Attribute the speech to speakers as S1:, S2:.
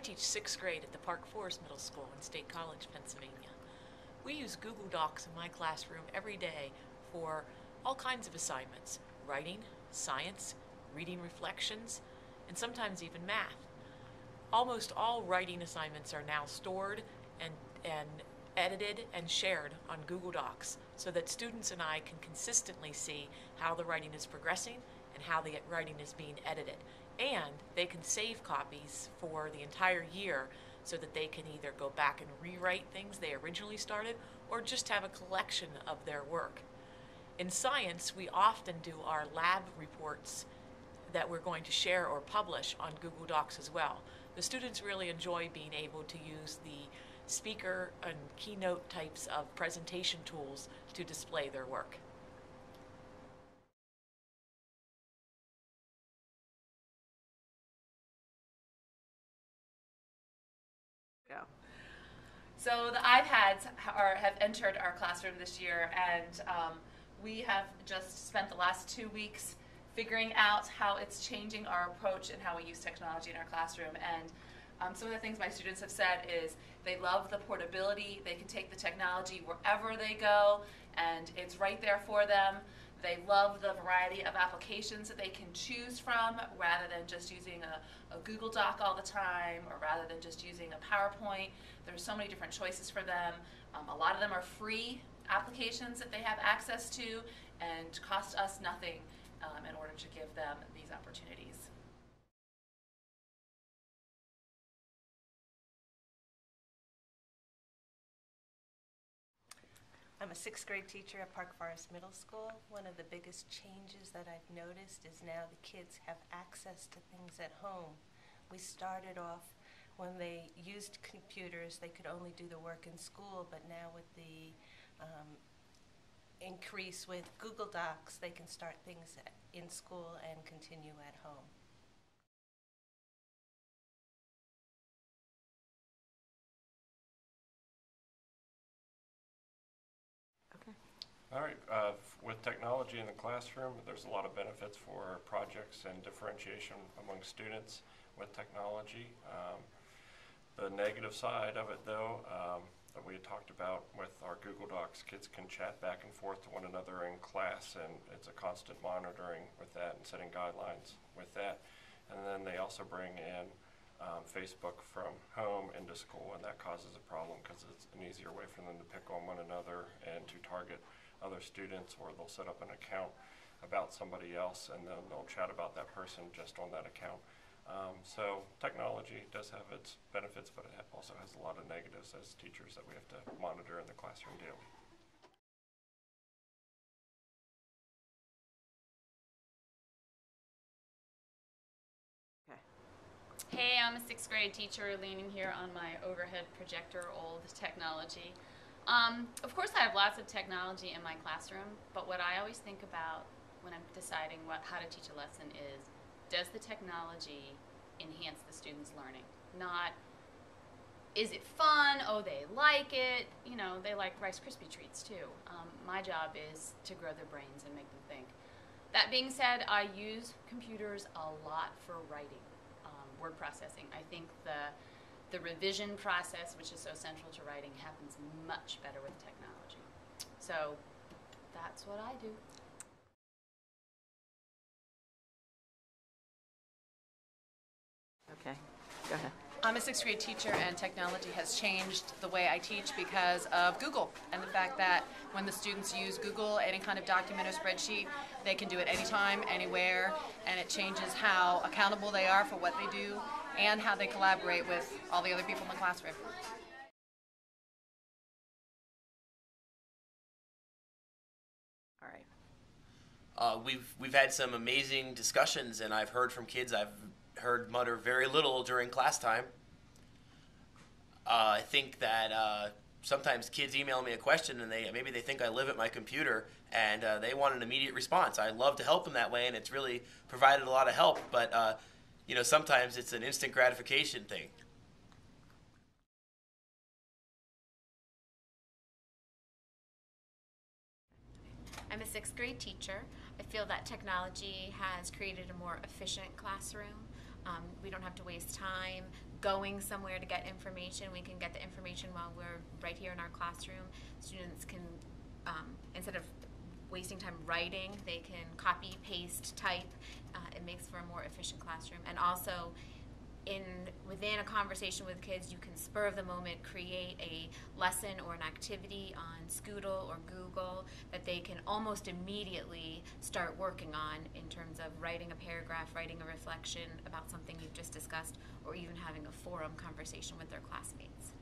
S1: teach 6th grade at the Park Forest Middle School in State College, Pennsylvania. We use Google Docs in my classroom every day for all kinds of assignments: writing, science, reading reflections, and sometimes even math. Almost all writing assignments are now stored and edited and shared on Google Docs so that students and I can consistently see how the writing is progressing and how the writing is being edited. And they can save copies for the entire year so that they can either go back and rewrite things they originally started or just have a collection of their work. In science, we often do our lab reports that we're going to share or publish on Google Docs as well. The students really enjoy being able to use the speaker and keynote types of presentation tools to display their work.
S2: Go. So the iPads have entered our classroom this year, and we have just spent the last 2 weeks figuring out how it's changing our approach and how we use technology in our classroom. And some of the things my students have said is they love the portability. They can take the technology wherever they go, and it's right there for them. They love the variety of applications that they can choose from rather than just using a Google Doc all the time, or rather than just using a PowerPoint. There's so many different choices for them. A lot of them are free applications that they have access to and cost us nothing in order to give them these opportunities.
S3: I'm a 6th grade teacher at Park Forest Middle School. One of the biggest changes that I've noticed is now the kids have access to things at home. We started off when they used computers, they could only do the work in school, but now with the increase with Google Docs, they can start things in school and continue at home.
S4: All right, with technology in the classroom, there's a lot of benefits for projects and differentiation among students with technology. The negative side of it, though, that we had talked about with our Google Docs, kids can chat back and forth to one another in class, and it's a constant monitoring with that and setting guidelines with that. And then they also bring in Facebook from home into school, and that causes a problem because it's an easier way for them to pick on one another and to target other students, or they'll set up an account about somebody else and then they'll chat about that person just on that account. So technology does have its benefits, but it also has a lot of negatives as teachers that we have to monitor in the classroom daily.
S5: Hey, I'm a 6th grade teacher leaning here on my overhead projector, old technology. Of course I have lots of technology in my classroom, but what I always think about when I'm deciding how to teach a lesson is, does the technology enhance the students' learning? Not, is it fun? Oh, they like it. You know, they like Rice Krispie treats too. My job is to grow their brains and make them think. That being said, I use computers a lot for writing. Word processing. I think the revision process, which is so central to writing, happens much better with technology. So that's what I do.
S2: Okay, go ahead.
S6: I'm a 6th grade teacher, and technology has changed the way I teach because of Google and the fact that when the students use Google, any kind of document or spreadsheet, they can do it anytime, anywhere, and it changes how accountable they are for what they do and how they collaborate with all the other people in the classroom.
S2: All right.
S7: We've had some amazing discussions, and I've heard from kids I've heard mutter very little during class time. I think that sometimes kids email me a question and maybe they think I live at my computer and they want an immediate response. I love to help them that way, and it's really provided a lot of help, but you know, sometimes it's an instant gratification thing.
S8: I'm a 6th grade teacher. I feel that technology has created a more efficient classroom. We don't have to waste time going somewhere to get information. We can get the information while we're right here in our classroom. Students can, instead of wasting time writing, they can copy, paste, type. It makes for a more efficient classroom. And also, within a conversation with kids, you can spur of the moment create a lesson or an activity on Scoodle or Google that they can almost immediately start working on in terms of writing a paragraph, writing a reflection about something you've just discussed, or even having a forum conversation with their classmates.